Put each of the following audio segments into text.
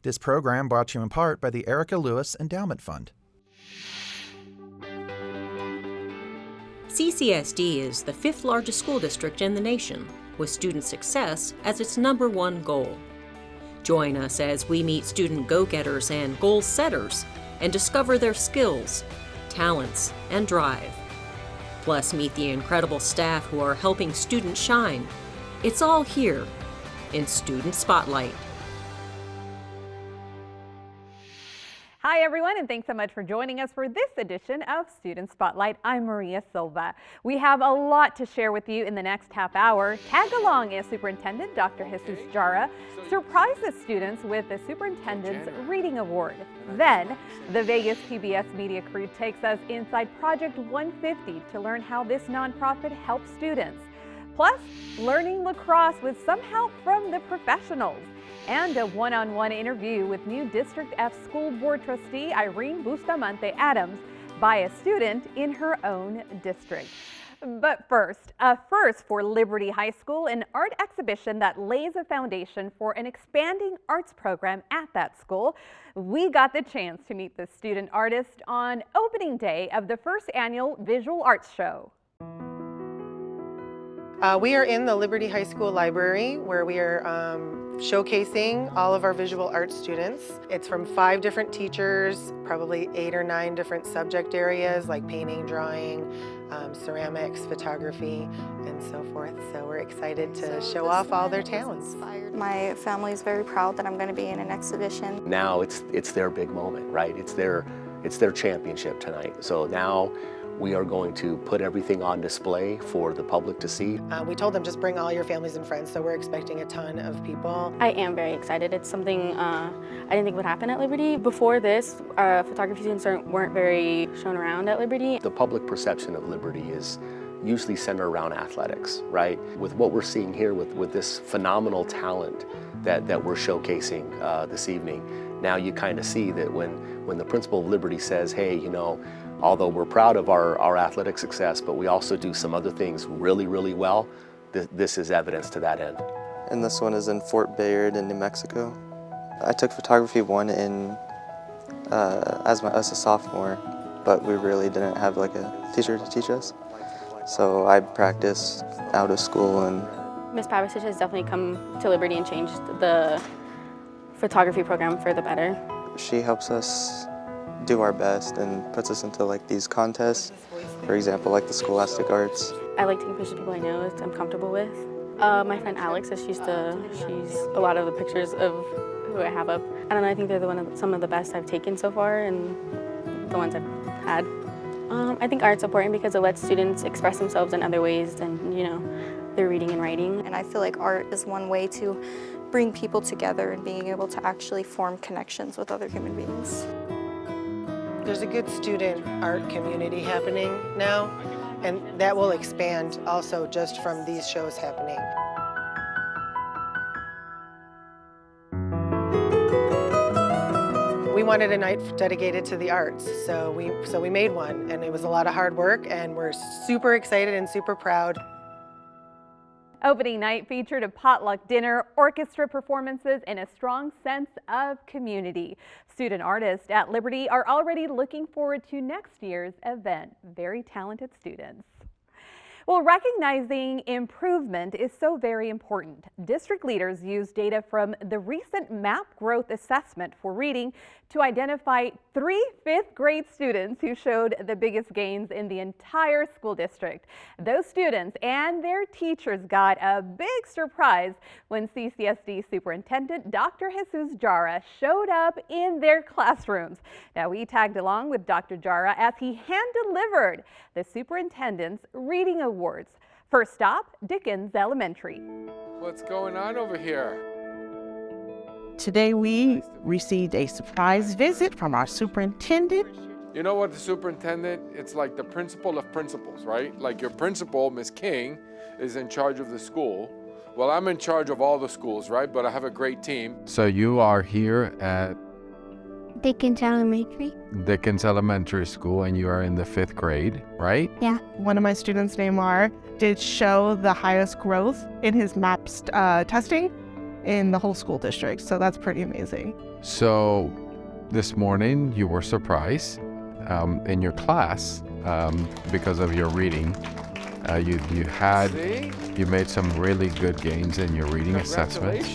This program brought to you in part by the Erica Lewis Endowment Fund. CCSD is the 5th largest school district in the nation, with student success as its #1 goal. Join us as we meet student go-getters and goal setters and discover their skills, talents, and drive. Plus, meet the incredible staff who are helping students shine. It's all here in Student Spotlight. Hi everyone, and thanks so much for joining us for this edition of Student Spotlight. I'm Maria Silva. We have a lot to share with you in the next half hour. Tag along as Superintendent Dr. Jara surprises students with the Superintendent's Reading Award. Then, the Vegas PBS media crew takes us inside Project 150 to learn how this nonprofit helps students. Plus, learning lacrosse with some help from the professionals. And a one-on-one interview with new District F School Board Trustee Irene Bustamante Adams by a student in her own district. But first, a first for Liberty High School, an art exhibition that lays a foundation for an expanding arts program at that school. We got the chance to meet the student artist on opening day of the first annual Visual Arts Show. We are in the Liberty High School library where we are showcasing all of our visual arts students. It's from 5 different teachers, probably 8 or 9 different subject areas like painting, drawing, ceramics, photography, and so forth. So we're excited to show off all their talents. My family is very proud that I'm going to be in an exhibition. Now it's their big moment, right? It's their championship tonight. So now we are going to put everything on display for the public to see. We told them just bring all your families and friends, so we're expecting a ton of people. I am very excited. It's something I didn't think would happen at Liberty. Before this, photography students weren't very shown around at Liberty. The public perception of Liberty is usually centered around athletics, right? With what we're seeing here with this phenomenal talent that we're showcasing this evening, now you kind of see that when the principal of Liberty says, hey, you know, although we're proud of our athletic success, but we also do some other things really, really well, this is evidence to that end. And this one is in Fort Bayard in New Mexico. I took photography 1 as a sophomore, but we really didn't have like a teacher to teach us. So I practiced out of school. And Ms. Pavicic has definitely come to Liberty and changed the photography program for the better. She helps us do our best and puts us into like these contests, for example, like the Scholastic Arts. I like taking pictures of people I know I'm comfortable with. My friend Alex says she's a lot of the pictures of who I have up. I don't know, I think they're some of the best I've taken so far and the ones I've had. I think art's important because it lets students express themselves in other ways than, you know, their reading and writing. And I feel like art is one way to bring people together and being able to actually form connections with other human beings. There's a good student art community happening now, and that will expand also just from these shows happening. We wanted a night dedicated to the arts, so we made one, and it was a lot of hard work, and we're super excited and super proud. Opening night featured a potluck dinner, orchestra performances, and a strong sense of community. Student artists at Liberty are already looking forward to next year's event. Very talented students. Well, recognizing improvement is so very important. District leaders use data from the recent MAP Growth Assessment for Reading to identify 3 5th grade students who showed the biggest gains in the entire school district. Those students and their teachers got a big surprise when CCSD Superintendent Dr. Jara showed up in their classrooms. Now, we tagged along with Dr. Jara as he hand-delivered the Superintendent's Reading Awards. First stop, Dickens Elementary. What's going on over here? Today we received a surprise visit from our superintendent. You know what, the superintendent, it's like the principal of principals, right? Like your principal, Ms. King, is in charge of the school. Well, I'm in charge of all the schools, right? But I have a great team. So you are here at Dickens Elementary. Dickens Elementary School, and you are in the 5th grade, right? Yeah. One of my students named Mar did show the highest growth in his MAPS testing. in the whole school district. So that's pretty amazing. So this morning you were surprised in your class because of your reading. You made some really good gains in your reading assessment.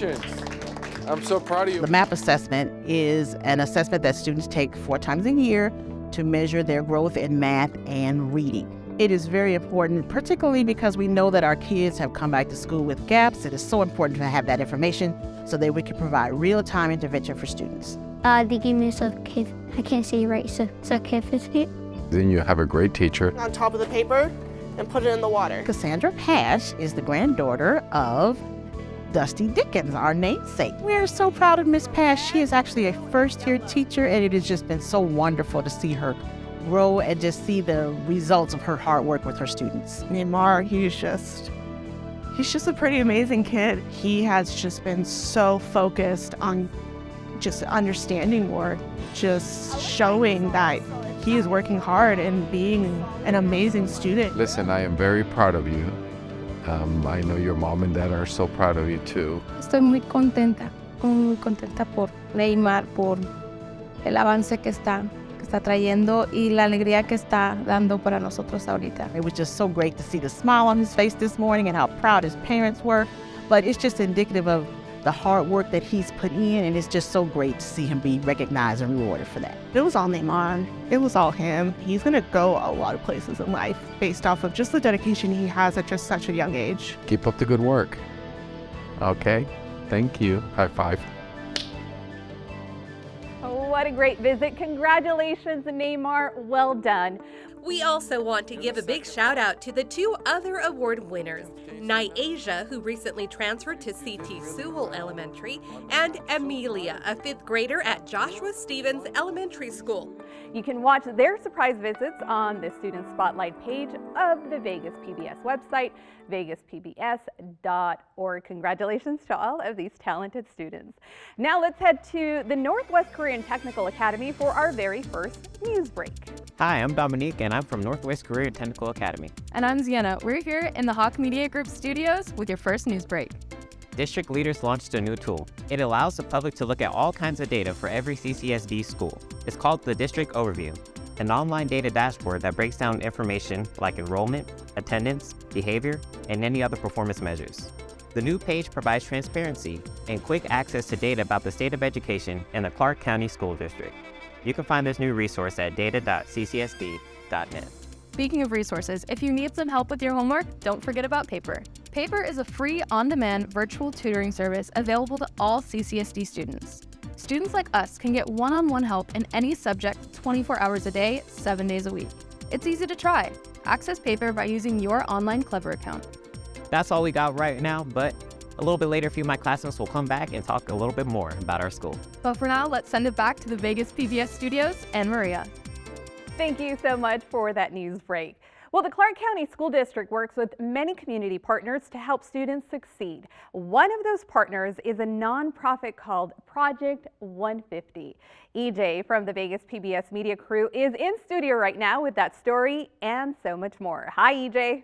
I'm so proud of you. The MAP assessment is an assessment that students take 4 times a year to measure their growth in math and reading. It is very important, particularly because we know that our kids have come back to school with gaps. It is so important to have that information so that we can provide real-time intervention for students. They gave me I can't say it right, certificate. Then you have a great teacher. On top of the paper and put it in the water. Cassandra Pash is the granddaughter of Dusty Dickens, our namesake. We're so proud of Miss Pash. She is actually a first-year teacher, and it has just been so wonderful to see her grow and just see the results of her hard work with her students. Neymar, he's just a pretty amazing kid. He has just been so focused on just understanding more, just showing that he is working hard and being an amazing student. Listen, I am very proud of you. I know your mom and dad are so proud of you too. Estoy muy contenta por Neymar, por el avance que está trayendo y la alegría que está dando para nosotros ahorita. It was just so great to see the smile on his face this morning and how proud his parents were, but it's just indicative of the hard work that he's put in, and it's just so great to see him be recognized and rewarded for that. It was all Neymar. It was all him. He's going to go a lot of places in life based off of just the dedication he has at just such a young age. Keep up the good work. Okay, thank you. High five. What a great visit. Congratulations, Neymar. Well done. We also want to give a big shout out to the 2 other award winners, Nyasia, who recently transferred to CT Sewell Elementary, and Amelia, a 5th grader at Joshua Stevens Elementary School. You can watch their surprise visits on the Student Spotlight page of the Vegas PBS website, vegaspbs.org. Congratulations to all of these talented students. Now let's head to the Northwest Korean Technical Academy for our very first news break. Hi, I'm Dominique, and I'm from Northwest Korea Technical Academy. And I'm Ziena. We're here in the Hawk Media Group studios with your first news break. District leaders launched a new tool. It allows the public to look at all kinds of data for every CCSD school. It's called the District Overview, an online data dashboard that breaks down information like enrollment, attendance, behavior, and any other performance measures. The new page provides transparency and quick access to data about the state of education in the Clark County School District. You can find this new resource at data.ccsd.net. Speaking of resources, if you need some help with your homework, don't forget about Paper. Paper is a free, on-demand virtual tutoring service available to all CCSD students. Students like us can get one-on-one help in any subject 24 hours a day, 7 days a week. It's easy to try. Access Paper by using your online Clever account. That's all we got right now, but a little bit later, a few of my classmates will come back and talk a little bit more about our school. But for now, let's send it back to the Vegas PBS studios and Maria. Thank you so much for that news break. Well, the Clark County School District works with many community partners to help students succeed. One of those partners is a nonprofit called Project 150. EJ from the Vegas PBS media crew is in studio right now with that story and so much more. Hi, EJ.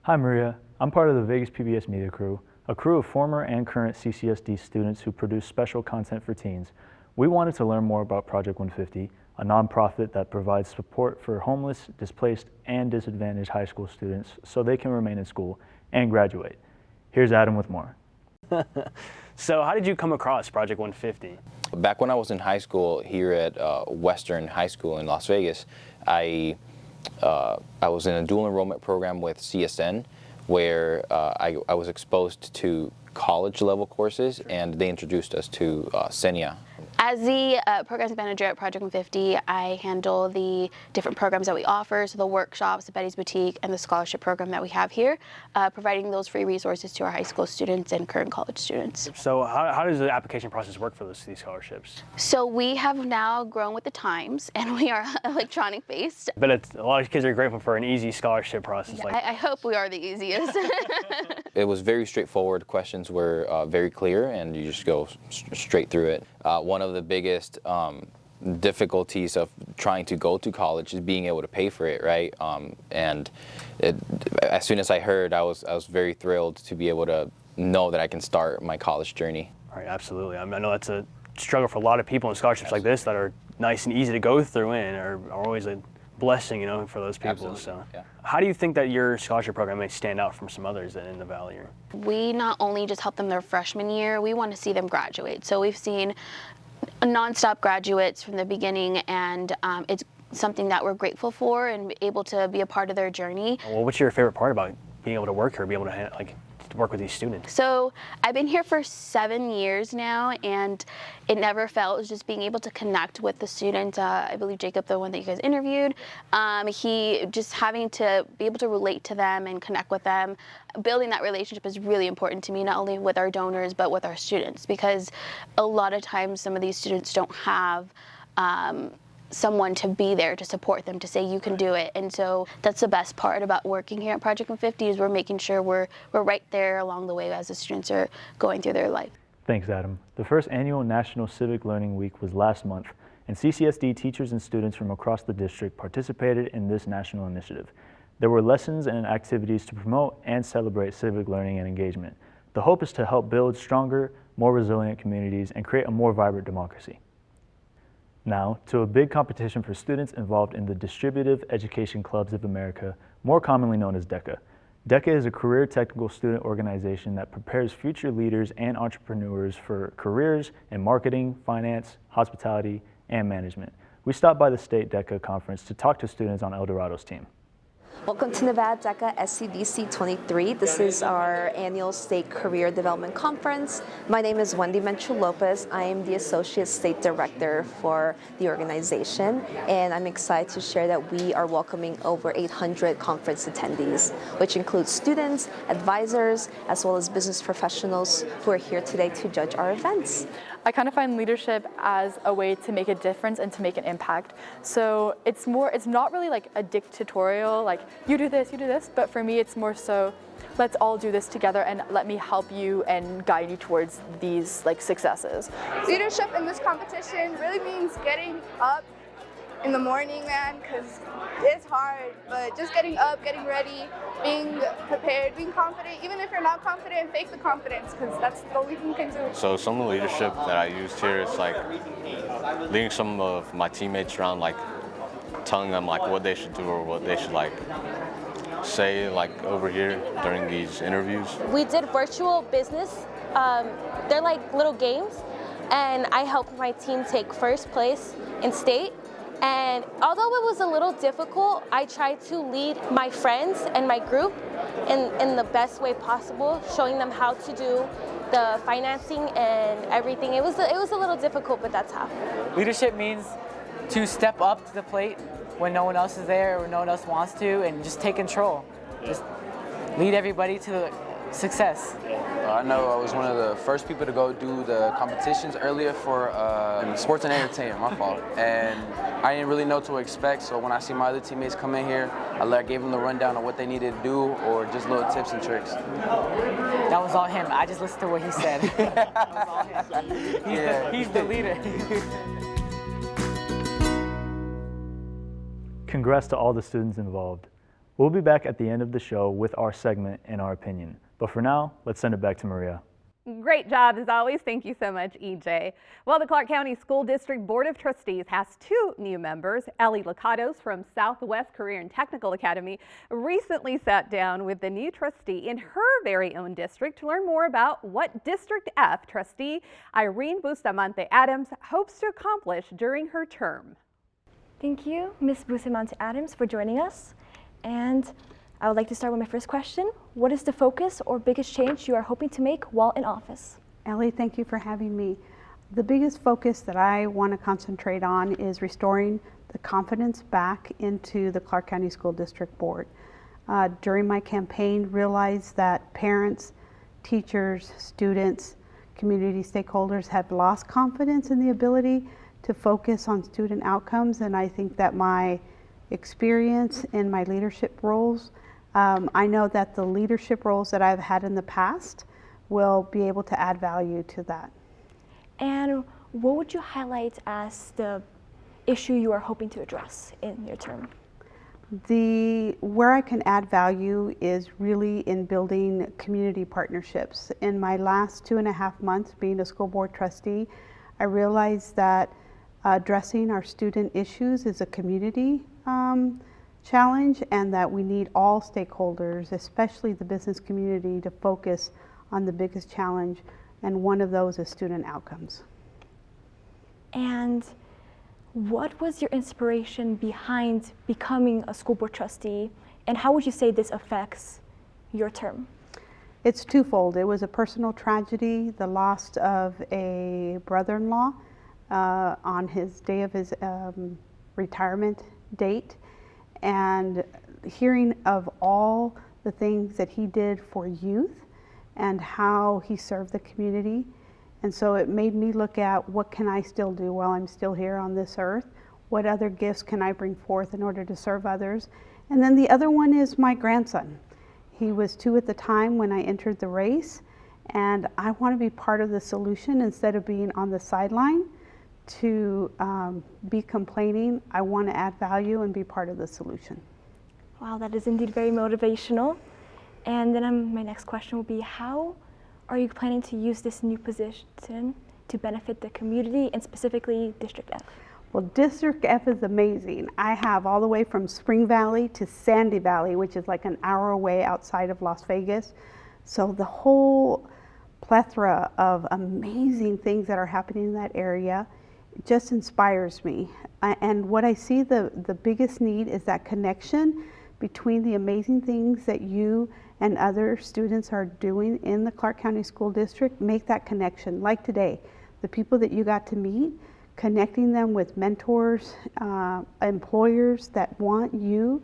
Hi, Maria. I'm part of the Vegas PBS media crew, a crew of former and current CCSD students who produce special content for teens. We wanted to learn more about Project 150, a nonprofit that provides support for homeless, displaced, and disadvantaged high school students so they can remain in school and graduate. Here's Adam with more. So how did you come across Project 150? Back when I was in high school here at Western High School in Las Vegas, I was in a dual enrollment program with CSN where I was exposed to college level courses, and they introduced us to Senia. As the programs manager at Project 150, I handle the different programs that we offer, so the workshops, the Betty's Boutique, and the scholarship program that we have here, providing those free resources to our high school students and current college students. So how does the application process work for these scholarships? So we have now grown with the times, and we are electronic based. But a lot of kids are grateful for an easy scholarship process. Yeah, I hope we are the easiest. It was very straightforward. Questions were very clear, and you just go straight through it. One of the biggest difficulties of trying to go to college is being able to pay for it, right? As soon as I heard, I was very thrilled to be able to know that I can start my college journey. Right, absolutely. I know that's a struggle for a lot of people in scholarships like this that are nice and easy to go through and are always a blessing, for those people. Absolutely. So, yeah. How do you think that your scholarship program may stand out from some others in the Valley? We not only just help them their freshman year, we want to see them graduate. So we've seen nonstop graduates from the beginning, and it's something that we're grateful for and able to be a part of their journey. Well, what's your favorite part about being able to work here, be able to work with these students? So I've been here for 7 years now, and it never felt. It was just being able to connect with the student. I believe Jacob, the one that you guys interviewed, he just having to be able to relate to them and connect with them. Building that relationship is really important to me, not only with our donors, but with our students, because a lot of times some of these students don't have someone to be there to support them, to say you can do it. And so that's the best part about working here at Project 150 is we're making sure we're right there along the way as the students are going through their life. Thanks, Adam. The first annual National Civic Learning Week was last month, and CCSD teachers and students from across the district participated in this national initiative. There were lessons and activities to promote and celebrate civic learning and engagement. The hope is to help build stronger, more resilient communities and create a more vibrant democracy. Now, to a big competition for students involved in the Distributive Education Clubs of America, more commonly known as DECA. DECA is a career technical student organization that prepares future leaders and entrepreneurs for careers in marketing, finance, hospitality, and management. We stopped by the state DECA conference to talk to students on El Dorado's team. Welcome to Nevada DECA SCDC 23. This is our annual State Career Development Conference. My name is Wendy Menchu-Lopez. I am the Associate State Director for the organization, and I'm excited to share that we are welcoming over 800 conference attendees, which includes students, advisors, as well as business professionals who are here today to judge our events. I kind of find leadership as a way to make a difference and to make an impact. So it's not really like a dictatorial, like you do this, but for me it's more so, let's all do this together and let me help you and guide you towards these successes. Leadership in this competition really means getting up in the morning, man, because it's hard, but just getting up, getting ready, being prepared, being confident. Even if you're not confident, fake the confidence, because that's the only thing you can do. So some of the leadership that I used here is leading some of my teammates around, telling them what they should do or what they should say over here during these interviews. We did virtual business. They're like little games, and I helped my team take first place in state. And although it was a little difficult, I tried to lead my friends and my group in the best way possible, showing them how to do the financing and everything. It was a little difficult, but that's how. Leadership means to step up to the plate when no one else is there or no one else wants to, and just take control. Just lead everybody to success. I know I was one of the first people to go do the competitions earlier for sports and entertainment, my fault. And I didn't really know what to expect, so when I see my other teammates come in here, I gave them the rundown on what they needed to do or just little tips and tricks. That was all him. I just listened to what he said. That was all him. He's the leader. Congrats to all the students involved. We'll be back at the end of the show with our segment and our opinion. But for now, let's send it back to Maria. Great job as always. Thank you so much, EJ. Well, the Clark County School District Board of Trustees has 2 new members. Ellie Lacados from Southwest Career and Technical Academy recently sat down with the new trustee in her very own district to learn more about what District F trustee Irene Bustamante Adams hopes to accomplish during her term. Thank you, Ms. Bustamante Adams, for joining us. And I would like to start with my first question. What is the focus or biggest change you are hoping to make while in office? Ellie, thank you for having me. The biggest focus that I want to concentrate on is restoring the confidence back into the Clark County School District Board. During my campaign, realized that parents, teachers, students, community stakeholders have lost confidence in the ability to focus on student outcomes, and I think that my experience in my leadership roles, I know that the leadership roles that I've had in the past will be able to add value to that. And what would you highlight as the issue you are hoping to address in your term? Where I can add value is really in building community partnerships. In my last 2.5 months being a school board trustee, I realized that addressing our student issues is a community challenge, and that we need all stakeholders, especially the business community, to focus on the biggest challenge, and one of those is student outcomes. And what was your inspiration behind becoming a school board trustee, and how would you say this affects your term? It's twofold. It was a personal tragedy, the loss of a brother-in-law on his day of his retirement date, and hearing of all the things that he did for youth and how he served the community. And so it made me look at, what can I still do while I'm still here on this earth? What other gifts can I bring forth in order to serve others? And then the other one is my grandson. He was 2 at the time when I entered the race, and I want to be part of the solution instead of being on the sideline to be complaining. I want to add value and be part of the solution. Wow, that is indeed very motivational. And then my next question will be, how are you planning to use this new position to benefit the community, and specifically District F? Well, District F is amazing. I have all the way from Spring Valley to Sandy Valley, which is like an hour away outside of Las Vegas. So the whole plethora of amazing things that are happening in that area just inspires me. And what I see the biggest need is that connection between the amazing things that you and other students are doing in the Clark County School District. Make that connection. Like today, the people that you got to meet, connecting them with mentors, employers that want you,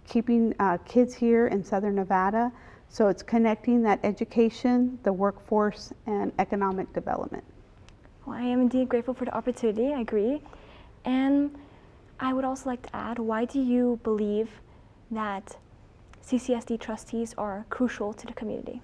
keeping kids here in Southern Nevada. So it's connecting that education, the workforce, and economic development. Well, I am indeed grateful for the opportunity, I agree. And I would also like to add, why do you believe that CCSD trustees are crucial to the community?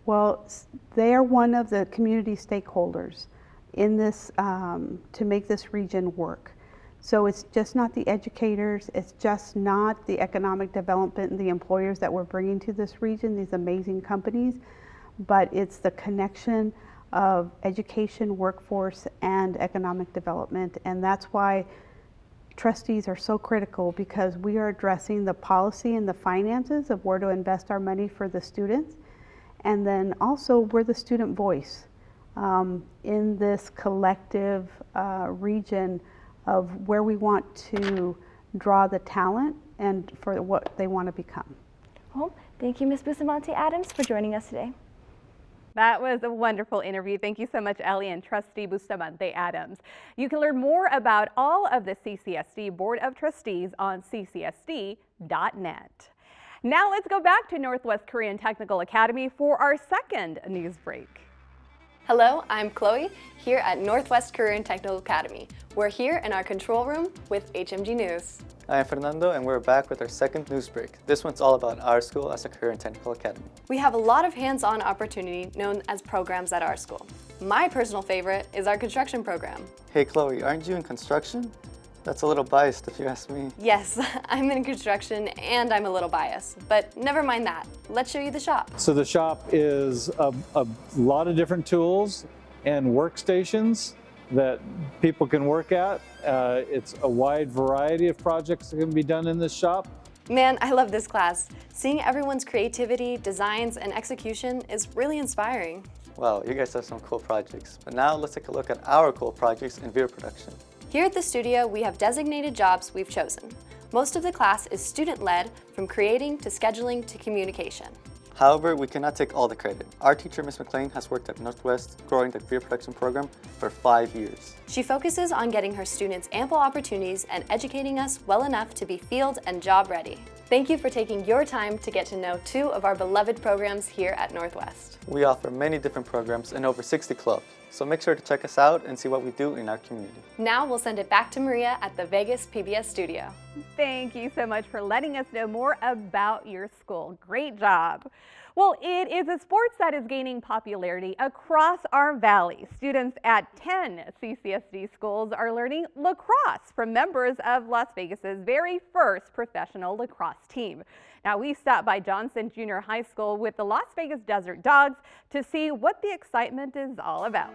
Well, they are one of the community stakeholders in this to make this region work. So it's just not the educators, it's just not the economic development and the employers that we're bringing to this region, these amazing companies, but it's the connection of education, workforce, and economic development. And that's why trustees are so critical, because we are addressing the policy and the finances of where to invest our money for the students. And then also we're the student voice in this collective region of where we want to draw the talent and for what they want to become. Well, thank you, Ms. Bustamante Adams, for joining us today. That was a wonderful interview. Thank you so much, Ellie and Trustee Bustamante Adams. You can learn more about all of the CCSD Board of Trustees on ccsd.net. Now let's go back to Northwest Korean Technical Academy for our second news break. Hello, I'm Chloe, here at Northwest Korean Technical Academy. We're here in our control room with HMG News. I'm Fernando, and we're back with our second news break. This one's all about our school as a Korean Technical Academy. We have a lot of hands-on opportunity known as programs at our school. My personal favorite is our construction program. Hey Chloe, aren't you in construction? That's a little biased if you ask me. Yes, I'm in construction and I'm a little biased, but never mind that. Let's show you the shop. So the shop is a lot of different tools and workstations that people can work at. It's a wide variety of projects that can be done in this shop. Man, I love this class. Seeing everyone's creativity, designs, and execution is really inspiring. Wow, you guys have some cool projects. But now let's take a look at our cool projects in video production. Here at the studio, we have designated jobs we've chosen. Most of the class is student-led, from creating to scheduling to communication. However, we cannot take all the credit. Our teacher, Ms. McLean, has worked at Northwest growing the video production program for 5 years. She focuses on getting her students ample opportunities and educating us well enough to be field and job ready. Thank you for taking your time to get to know 2 of our beloved programs here at Northwest. We offer many different programs and over 60 clubs, so make sure to check us out and see what we do in our community. Now we'll send it back to Maria at the Vegas PBS studio. Thank you so much for letting us know more about your school. Great job. Well, it is a sport that is gaining popularity across our valley. Students at 10 CCSD schools are learning lacrosse from members of Las Vegas's very first professional lacrosse team. Now, we stopped by Johnson Junior High School with the Las Vegas Desert Dogs to see what the excitement is all about.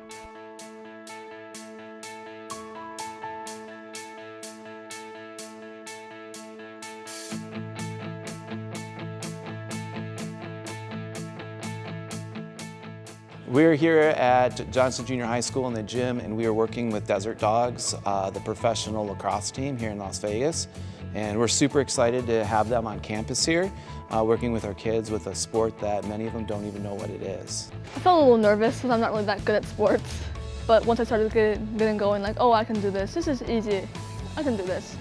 We're here at Johnson Junior High School in the gym, and we are working with Desert Dogs, the professional lacrosse team here in Las Vegas. And we're super excited to have them on campus here, working with our kids with a sport that many of them don't even know what it is. I felt a little nervous because I'm not really that good at sports. But once I started getting going, like, oh, I can do this. This is easy. I can do this.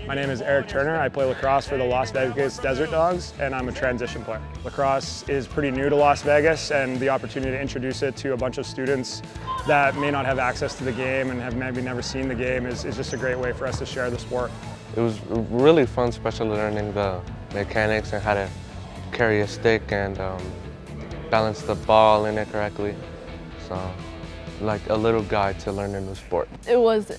My name is Eric Turner. I play lacrosse for the Las Vegas Desert Dogs, and I'm a transition player. Lacrosse is pretty new to Las Vegas, and the opportunity to introduce it to a bunch of students that may not have access to the game and have maybe never seen the game is just a great way for us to share the sport. It was really fun, especially learning the mechanics and how to carry a stick and balance the ball in it correctly. So, like a little guide to learning the sport. It was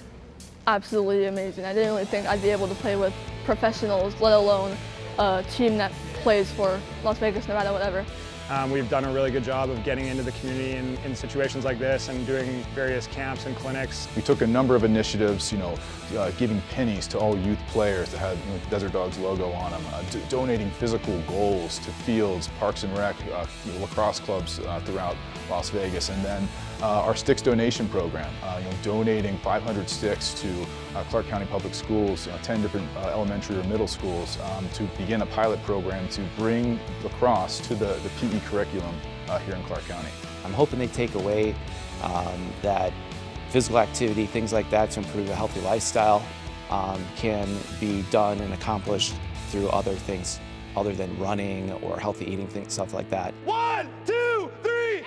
absolutely amazing. I didn't really think I'd be able to play with professionals, let alone a team that plays for Las Vegas, Nevada, whatever. We've done a really good job of getting into the community in situations like this and doing various camps and clinics. We took a number of initiatives, giving pennies to all youth players that had Desert Dogs logo on them, donating physical goals to fields, parks and rec, lacrosse clubs throughout Las Vegas, and then our sticks donation program, donating 500 sticks to Clark County Public Schools, 10 different elementary or middle schools to begin a pilot program to bring lacrosse to the PE curriculum here in Clark County. I'm hoping they take away that physical activity, things like that to improve a healthy lifestyle can be done and accomplished through other things other than running or healthy eating, things, stuff like that. 1, 2, 3,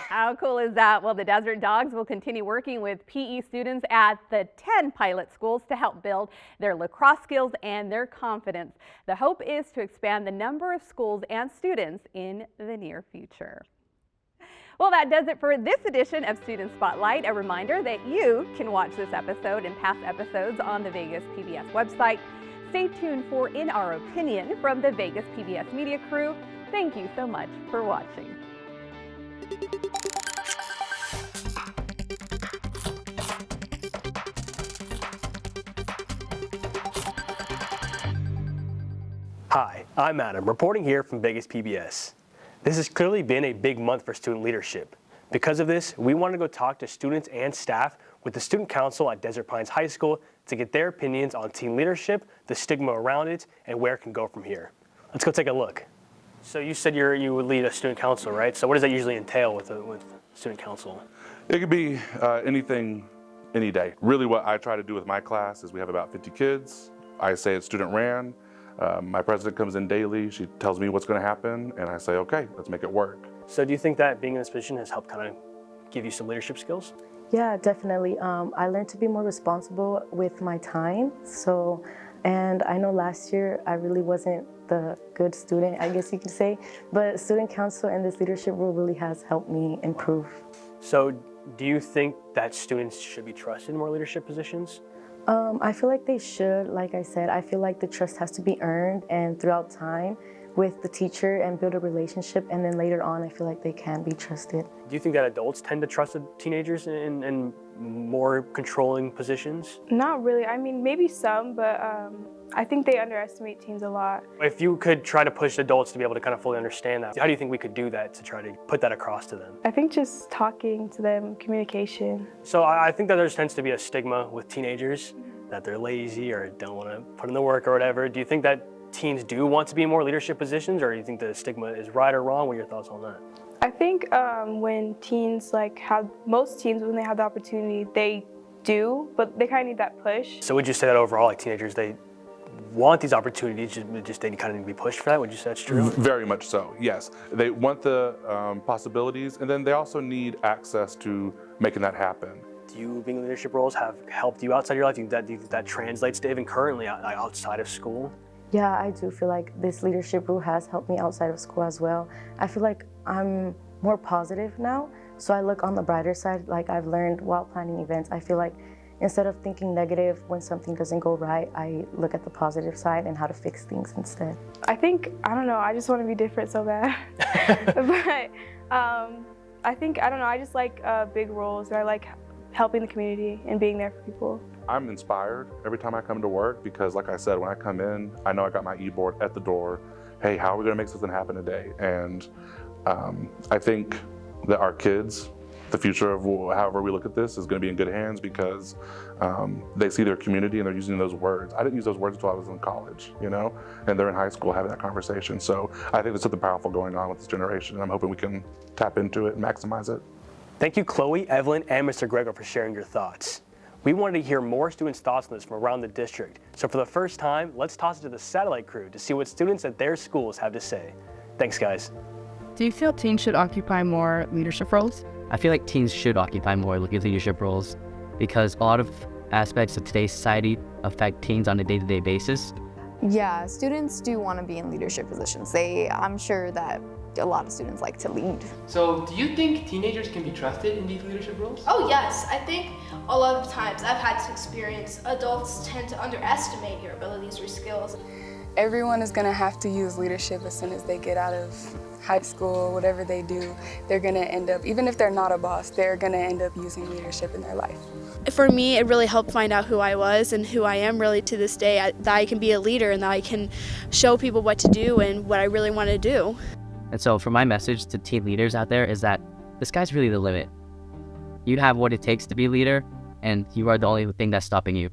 How cool is that? Well, the Desert Dogs will continue working with PE students at the 10 pilot schools to help build their lacrosse skills and their confidence. The hope is to expand the number of schools and students in the near future. Well, that does it for this edition of Student Spotlight. A reminder that you can watch this episode and past episodes on the Vegas PBS website. Stay tuned for In Our Opinion from the Vegas PBS Media crew. Thank you so much for watching. Hi, I'm Adam, reporting here from Vegas PBS. This has clearly been a big month for student leadership. Because of this, we wanted to go talk to students and staff with the Student Council at Desert Pines High School to get their opinions on teen leadership, the stigma around it, and where it can go from here. Let's go take a look. So you said you would lead a student council, right? So what does that usually entail with student council? It could be anything, any day. Really what I try to do with my class is we have about 50 kids. I say it's student ran. My president comes in daily. She tells me what's going to happen, and I say, okay, let's make it work. So do you think that being in this position has helped kind of give you some leadership skills? Yeah, definitely. I learned to be more responsible with my time. And I know last year I really wasn't the good student, I guess you could say, but student council and this leadership role really has helped me improve. So do you think that students should be trusted in more leadership positions? I feel like they should. Like I said, I feel like the trust has to be earned and throughout time with the teacher and build a relationship, and then later on I feel like they can be trusted. Do you think that adults tend to trust teenagers in more controlling positions? Not really. I mean, maybe some, but I think they underestimate teens a lot. If you could try to push adults to be able to kind of fully understand that, how do you think we could do that to try to put that across to them? I think just talking to them, communication. So I think that there tends to be a stigma with teenagers that they're lazy or don't want to put in the work or whatever. Do you think that teens do want to be in more leadership positions, or do you think the stigma is right or wrong? What are your thoughts on that? I think when teens most teens, when they have the opportunity, they do, but they kind of need that push. So would you say that overall, like teenagers, they want these opportunities, just they kind of need to be pushed for that? Would you say that's true? Very much so, yes. They want the possibilities, and then they also need access to making that happen. Do you, being in leadership roles, have helped you outside your life? Do you think that translates to even currently outside of school? Yeah, I do feel like this leadership role has helped me outside of school as well. I feel like I'm more positive now, so I look on the brighter side. Like I've learned while planning events, I feel like instead of thinking negative when something doesn't go right, I look at the positive side and how to fix things instead. I think, I don't know, I just want to be different so bad. But I think, I don't know, I just like big roles. I like helping the community and being there for people. I'm inspired every time I come to work because, like I said, when I come in, I know I got my e-board at the door. Hey, how are we going to make something happen today? And I think that our kids, the future of however we look at this, is going to be in good hands because they see their community and they're using those words. I didn't use those words until I was in college, you know, and they're in high school having that conversation. So I think there's something powerful going on with this generation, and I'm hoping we can tap into it and maximize it. Thank you, Chloe, Evelyn, and Mr. Gregor for sharing your thoughts. We wanted to hear more students' thoughts on this from around the district. So for the first time, let's toss it to the satellite crew to see what students at their schools have to say. Thanks, guys. Do you feel teens should occupy more leadership roles? I feel like teens should occupy more leadership roles because a lot of aspects of today's society affect teens on a day-to-day basis. Yeah, students do want to be in leadership positions. I'm sure that a lot of students like to lead. So do you think teenagers can be trusted in these leadership roles? Oh yes, I think a lot of times I've had to experience adults tend to underestimate your abilities or skills. Everyone is going to have to use leadership as soon as they get out of high school, whatever they do. They're going to end up, even if they're not a boss, they're going to end up using leadership in their life. For me, it really helped find out who I was and who I am really to this day, that I can be a leader and that I can show people what to do and what I really want to do. And so for my message to teen leaders out there is that the sky's really the limit. You have what it takes to be a leader, and you are the only thing that's stopping you.